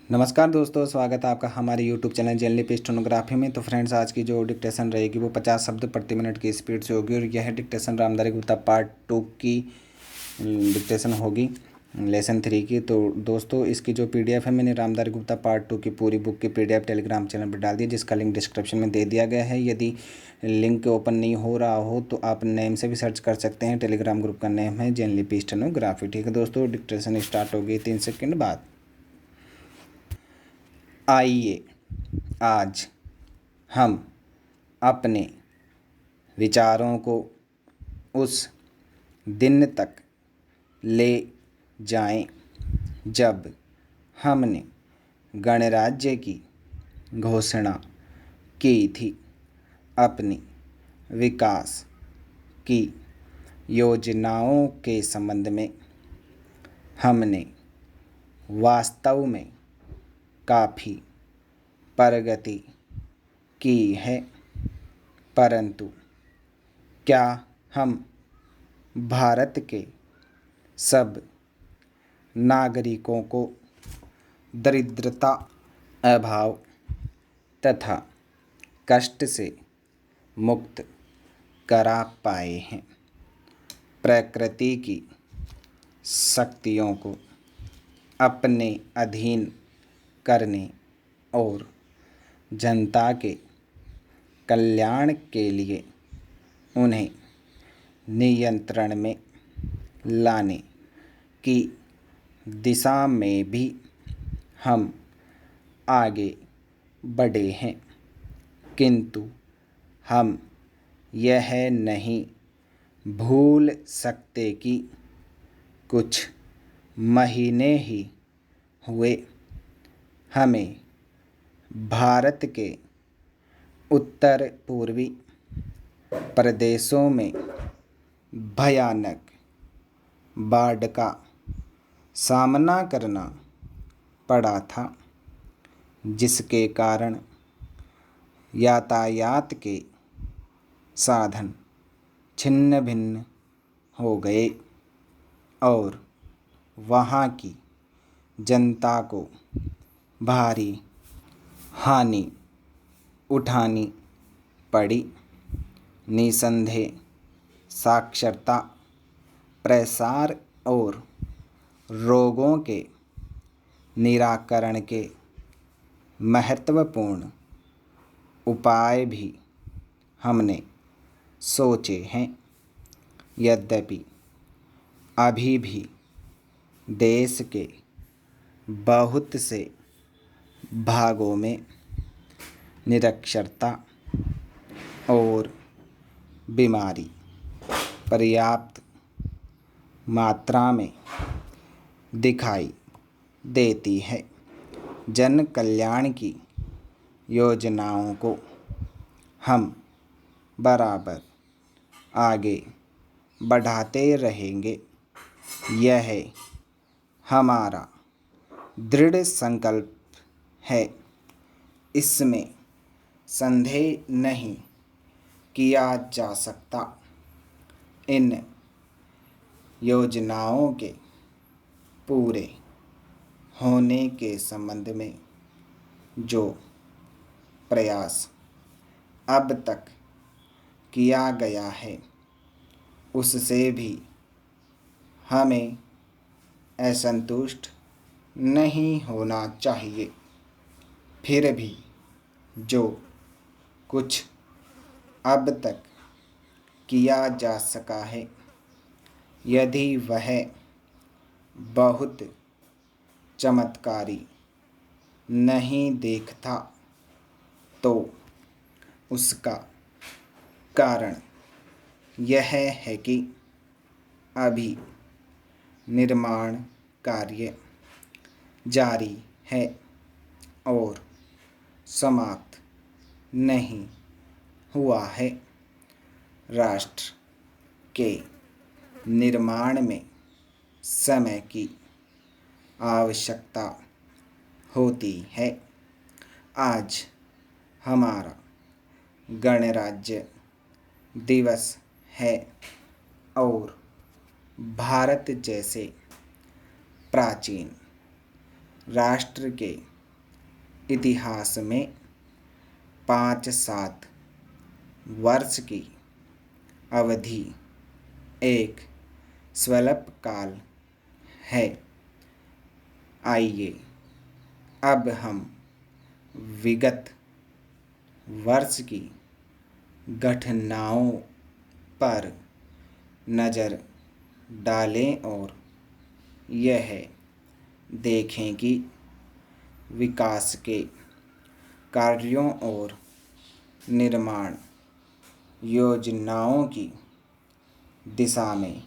नमस्कार दोस्तों, स्वागत है आपका हमारे यूट्यूब चैनल जेनली पे स्टेनोग्राफी में। तो फ्रेंड्स, आज की जो डिक्टेशन रहेगी वो 50 शब्द प्रति मिनट की स्पीड से होगी और यह डिक्टेशन रामधारी गुप्ता पार्ट 2 की डिक्टेशन होगी, लेसन 3 की। तो दोस्तों, इसकी जो पीडीएफ है, मैंने रामधारी गुप्ता पार्ट 2 की पूरी बुक की पीडीएफ टेलीग्राम चैनल पर डाल दी, जिसका लिंक डिस्क्रिप्शन में दे दिया गया है। यदि लिंक ओपन नहीं हो रहा हो तो आप नेम से भी सर्च कर सकते हैं। टेलीग्राम ग्रुप का नेम है जेनली पे स्टेनोग्राफी। ठीक है दोस्तों, डिक्टेशन स्टार्ट होगी 3 सेकेंड बाद। आइए आज हम अपने विचारों को उस दिन तक ले जाएं जब हमने गणराज्य की घोषणा की थी। अपनी विकास की योजनाओं के संबंध में हमने वास्तव में काफ़ी प्रगति की है, परंतु क्या हम भारत के सब नागरिकों को दरिद्रता, अभाव तथा कष्ट से मुक्त करा पाए हैं? प्रकृति की शक्तियों को अपने अधीन करने और जनता के कल्याण के लिए उन्हें नियंत्रण में लाने की दिशा में भी हम आगे बढ़े हैं, किंतु हम यह नहीं भूल सकते कि कुछ महीने ही हुए हमें भारत के उत्तर पूर्वी प्रदेशों में भयानक बाढ़ का सामना करना पड़ा था, जिसके कारण यातायात के साधन छिन्न भिन्न हो गए और वहाँ की जनता को भारी हानि उठानी पड़ी। निसंदेह साक्षरता, प्रसार और रोगों के निराकरण के महत्वपूर्ण उपाय भी हमने सोचे हैं। यद्यपि अभी भी देश के बहुत से भागों में निरक्षरता और बीमारी पर्याप्त मात्रा में दिखाई देती है। जन कल्याण की योजनाओं को हम बराबर आगे बढ़ाते रहेंगे, यह हमारा दृढ़ संकल्प है। इसमें संदेह नहीं किया जा सकता। इन योजनाओं के पूरे होने के संबंध में जो प्रयास अब तक किया गया है, उससे भी हमें असंतुष्ट नहीं होना चाहिए। फिर भी जो कुछ अब तक किया जा सका है, यदि वह बहुत चमत्कारी नहीं दिखता तो उसका कारण यह है कि अभी निर्माण कार्य जारी है और समाप्त नहीं हुआ है। राष्ट्र के निर्माण में समय की आवश्यकता होती है। आज हमारा गणराज्य दिवस है और भारत जैसे प्राचीन राष्ट्र के इतिहास में 5-7 वर्ष की अवधि एक स्वल्प काल है। आइए अब हम विगत वर्ष की घटनाओं पर नज़र डालें और यह देखें कि विकास के कार्यों और निर्माण योजनाओं की दिशा में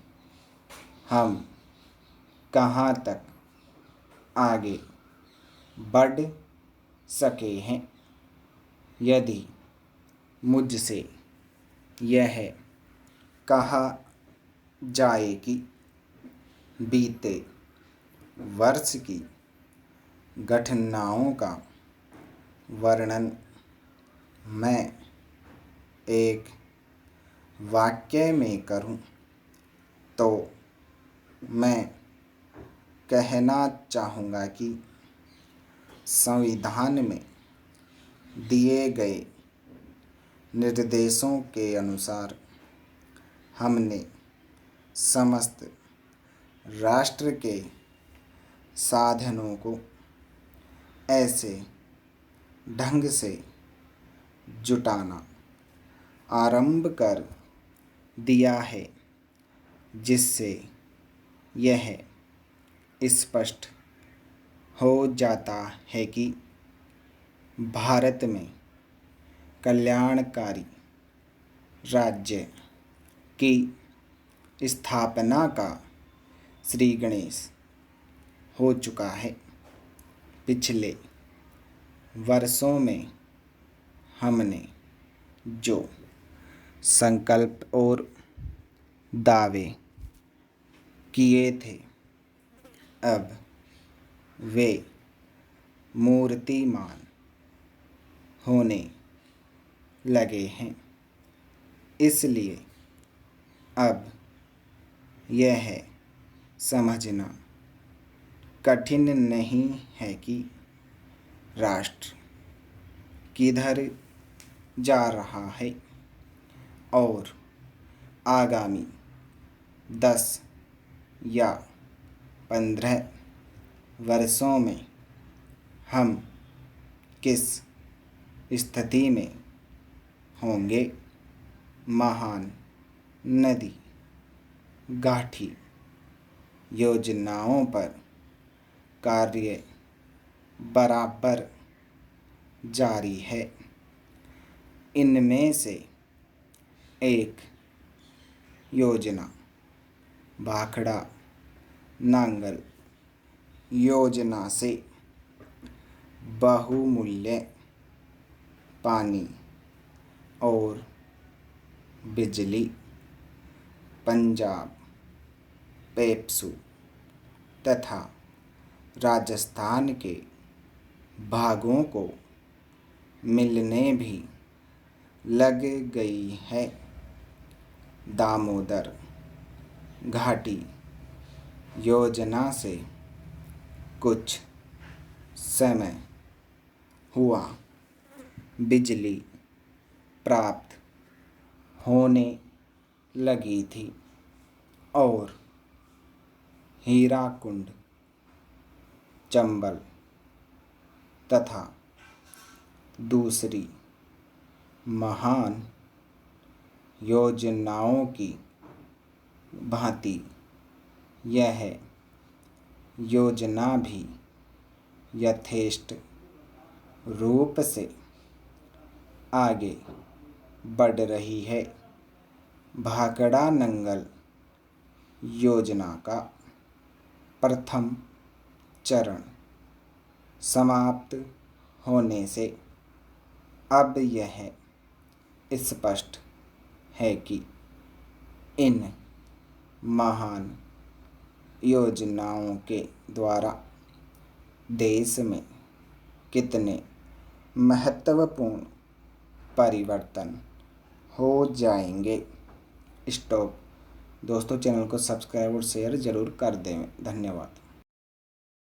हम कहाँ तक आगे बढ़ सके हैं। यदि मुझसे यह कहा जाए कि बीते वर्ष की घटनाओं का वर्णन मैं एक वाक्य में करूं तो मैं कहना चाहूँगा कि संविधान में दिए गए निर्देशों के अनुसार हमने समस्त राष्ट्र के साधनों को ऐसे ढंग से जुटाना आरंभ कर दिया है जिससे यह स्पष्ट हो जाता है कि भारत में कल्याणकारी राज्य की स्थापना का श्री गणेश हो चुका है। पिछले वर्षों में हमने जो संकल्प और दावे किए थे अब वे मूर्तिमान होने लगे हैं। इसलिए अब यह समझना कठिन नहीं है कि राष्ट्र किधर जा रहा है और आगामी 10 या 15 वर्षों में हम किस स्थिति में होंगे। महान नदी गाठी योजनाओं पर कार्य बराबर जारी है। इनमें से एक योजना भाखड़ा नांगल योजना से बहुमूल्य पानी और बिजली पंजाब पेप्सू तथा राजस्थान के भागों को मिलने भी लग गई है। दामोदर घाटी योजना से कुछ समय हुआ बिजली प्राप्त होने लगी थी और हीराकुंड चंबल तथा दूसरी महान योजनाओं की भांति यह योजना भी यथेष्ट रूप से आगे बढ़ रही है। भाखड़ा नंगल योजना का प्रथम चरण समाप्त होने से अब यह स्पष्ट है कि इन महान योजनाओं के द्वारा देश में कितने महत्वपूर्ण परिवर्तन हो जाएंगे। स्टॉप दोस्तों, चैनल को सब्सक्राइब और शेयर ज़रूर कर दें। धन्यवाद।